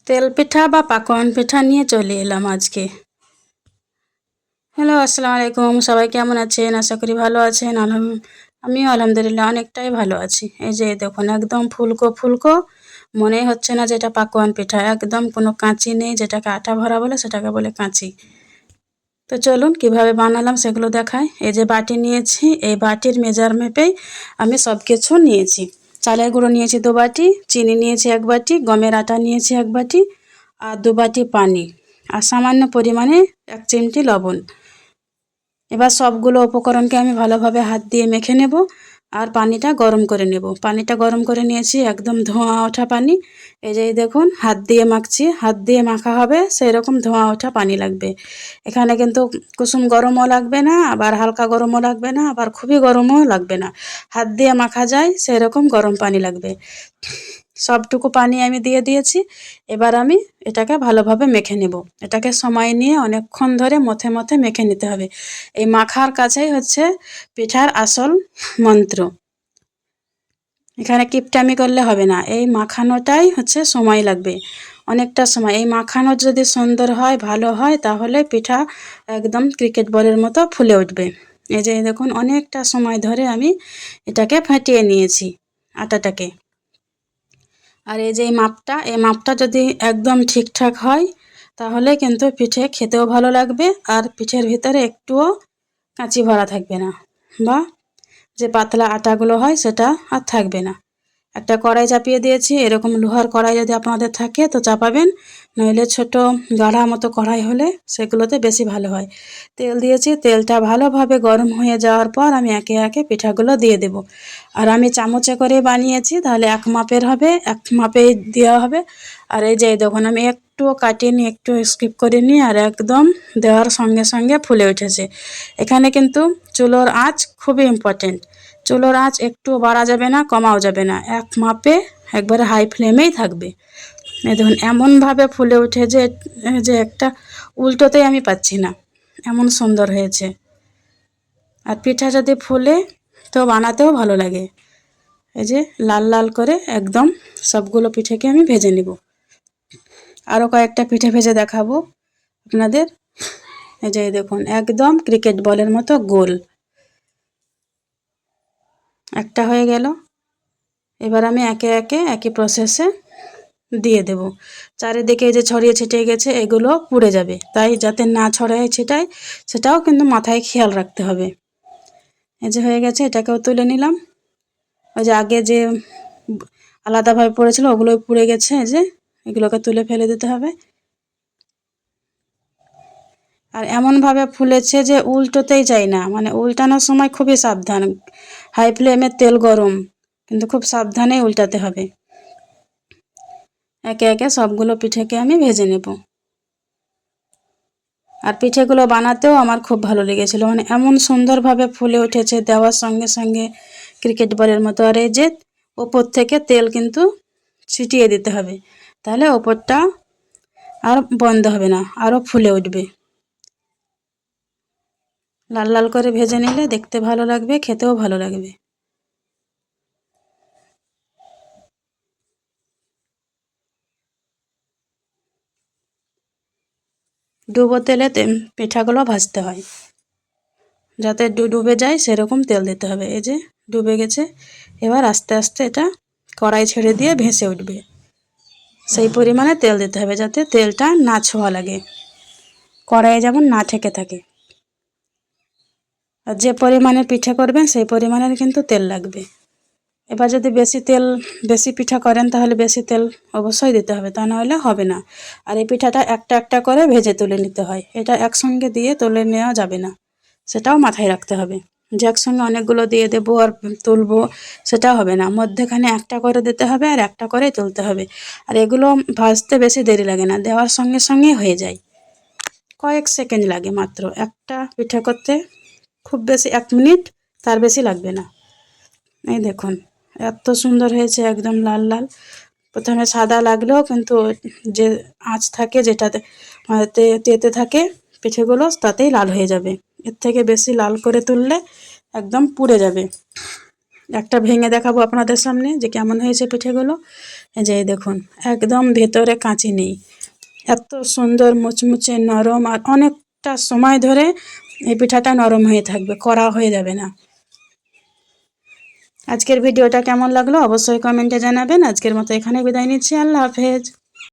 তেল পিঠা বা পাকোয়ান পিঠা নিয়ে চলে এলাম আজকে। হ্যালো, আসসালামু আলাইকুম। সবাই কেমন আছেন? আশা করি ভালো আছেন। আমিও আলহামদুলিল্লাহ অনেকটাই ভালো আছি। এই যে দেখুন, একদম ফুলকো ফুলকো, মনেই হচ্ছে না যেটা পাকোয়ান পিঠা। একদম কোনো কাঁচি নেই, যেটাকে আটা ভরা বলে সেটাকে বলে কাঁচি। তো চলুন কিভাবে বানালাম সেগুলো দেখাই। এই যে বাটি নিয়েছি, এই বাটির মেজার মেপেই আমি সব কিছু নিয়েছি। চালের গুঁড়ো নিয়েছি 2 বাটি, চিনি নিয়েছি 1 বাটি, গমের আটা নিয়েছি 1 বাটি, আর 2 বাটি পানি, আর সামান্য পরিমাণে 1 চিমটি লবণ। এবার সবগুলো উপকরণকে আমি ভালোভাবে হাত দিয়ে মেখে নেব আর পানিটা গরম করে নেব। পানিটা গরম করে নিয়েছি, একদম ধোঁয়া ওঠা পানি। এই যে দেখুন, হাত দিয়ে মাখছি, হাত দিয়ে মাখা হবে সেই রকম ধোঁয়া ওঠা পানি লাগবে। এখানে কিন্তু কুসুম গরমও লাগবে না, আবার হালকা গরমও লাগবে না, আবার খুবই গরমও লাগবে না। হাত দিয়ে মাখা যায় সেই রকম গরম পানি লাগবে। সবটুকু পানি আমি দিয়ে দিয়েছি। এবার আমি এটাকে ভালোভাবে মেখে নেব। এটাকে সময় নিয়ে অনেকক্ষণ ধরে মথে মথে মেখে নিতে হবে। এই মাখার কাছেই হচ্ছে পিঠার আসল মন্ত্র। এখানে কিপটামি করলে হবে না, এই মাখানোটাই হচ্ছে সময় লাগবে, অনেকটা সময়। এই মাখানো যদি সুন্দর হয়, ভালো হয়, তাহলে পিঠা একদম ক্রিকেট বলের মতো ফুলে উঠবে। এই যে দেখুন, অনেকটা সময় ধরে আমি এটাকে ফাটিয়ে নিয়েছি আটাটাকে। আর এই যে এই মাপটা যদি একদম ঠিকঠাক হয়, তাহলে কিন্তু পিঠে খেতেও ভালো লাগবে, আর পিঠের ভিতরে একটুও কাঁচি ভরা থাকবে না, বা যে পাতলা আটাগুলো হয় সেটা আর থাকবে না। একটা কড়াই চাপিয়ে দিয়েছি। এরকম লোহার কড়াই যদি আপনাদের থাকে তো চাপাবেন, নইলে ছোট গাঢ়া মতো কড়াই হলে সেগুলোতে বেশি ভালো হয়। তেল দিয়েছি, তেলটা ভালোভাবে গরম হয়ে যাওয়ার পর আমি একে একে পিঠাগুলো দিয়ে দেব। আর আমি চামচে করে বানিয়েছি, তাহলে 1 মাপের হবে, 1 মাপেই দেওয়া হবে। আর এই যে দেখুন, আমি একটুও কাটিনি, একটু স্কিপ করিনি, আর একদম দেওয়ার সঙ্গে সঙ্গে ফুলে উঠেছে। এখানে কিন্তু চুলোর আঁচ খুবই ইম্পর্টেন্ট। চুলোর আঁচ একটু বাড়া যাবে না, কমাও যাবে না, 1 মাপে একবারে হাই ফ্লেমেই থাকবে। এই দেখুন, এমনভাবে ফুলে উঠে যে একটা উল্টোতেই আমি পাচ্ছি না, এমন সুন্দর হয়েছে। আর পিঠা যদি ফুলে তো বানাতেও ভালো লাগে। এই যে লাল লাল করে একদম সবগুলো পিঠেকে আমি ভেজে নেব। আরও কয়েকটা পিঠে ভেজে দেখাবো আপনাদের। এই যে দেখুন, একদম ক্রিকেট বলের মতো গোল একটা হয়ে গেল। এবার আমি একে একে একই প্রসেসে দিয়ে দেব। চারিদিকে যে ছড়িয়ে ছিটিয়ে গেছে এগুলো পুড়ে যাবে, তাই যাতে না ছড়ায় ছিটায় সেটাও কিন্তু মাথায় খেয়াল রাখতে হবে। এই যে হয়ে গেছে, এটাকেও তুলে নিলাম। ওই যে আগে যে আলাদাভাবে পড়েছিল ওগুলো পুড়ে গেছে, এই যে এগুলোকে তুলে ফেলে দিতে হবে। আর এমনভাবে ফুলেছে যে উল্টোতেই চাই না, মানে উল্টানোর সময় খুবই সাবধান। হাই ফ্লেমে তেল গরম, কিন্তু খুব সাবধানে উল্টাতে হবে। একে একে সবগুলো পিঠেকে আমি ভেজে নেব। আর পিঠেগুলো বানাতেও আমার খুব ভালো লেগেছিল, মানে এমন সুন্দরভাবে ফুলে উঠেছে দেওয়ার সঙ্গে সঙ্গে ক্রিকেট বলের মতো। আর এই যে ওপর থেকে তেল কিন্তু ছিটিয়ে দিতে হবে, তাহলে ওপরটা আর বন্ধ হবে না, আরও ফুলে উঠবে। লাল লাল করে ভেজে নিলে দেখতে ভালো লাগবে, খেতেও ভালো লাগবে। ডুবো তেলে পিঠাগুলো ভাজতে হয়, যাতে ডুবে যায় সেরকম তেল দিতে হবে। এই যে ডুবে গেছে, এবার আস্তে আস্তে এটা কড়াই ছেড়ে দিয়ে ভেসে উঠবে। সেই পরিমাণে তেল দিতে হবে যাতে তেলটা না ছোঁয়া লাগে, কড়াইয়ে যেমন না ঠেকে থাকে। আর যে পরিমাণে পিঠে করবেন সেই পরিমাণের কিন্তু তেল লাগবে। এবার যদি বেশি পিঠা করেন তাহলে বেশি তেল অবশ্যই দিতে হবে, তা নাহলে হবে না। আর এই পিঠাটা একটা একটা করে ভেজে তুলে নিতে হয়, এটা একসঙ্গে দিয়ে তুলে নেওয়া যাবে না, সেটাও মাথায় রাখতে হবে। যে একসঙ্গে অনেকগুলো দিয়ে দেবো আর তুলবো, সেটা হবে না। মধ্যেখানে একটা করে দিতে হবে আর একটা করে তুলতে হবে। আর এগুলো ভাজতে বেশি দেরি লাগে না, দেওয়ার সঙ্গে সঙ্গে হয়ে যায়, কয়েক সেকেন্ড লাগে মাত্র। একটা পিঠা করতে খুব বেশি 1 মিনিট, তার বেশি লাগবে না। এই দেখুন, এত সুন্দর হয়েছে, একদম লাল লাল। প্রথমে সাদা লাগলেও কিন্তু যে আঁচ থাকে, যেটাতে তেতে থাকে পিঠেগুলো, তাতেই লাল হয়ে যাবে। এর থেকে বেশি লাল করে তুললে একদম পুড়ে যাবে। একটা ভেঙে দেখাবো আপনাদের সামনে যে কেমন হয়েছে পিঠেগুলো। এই যে দেখুন একদম ভেতরে কাঁচি নেই, এত সুন্দর মুচমুচে নরম, আর অনেকটা সময় ধরে এই পিঠাটা নরম হয়ে থাকবে, কড়া হয়ে যাবে না। আজকের ভিডিওটা কেমন লাগলো অবশ্যই কমেন্টে জানাবেন। আজকের মতো এখানে বিদায় নিচ্ছি, আল্লাহ হাফেজ।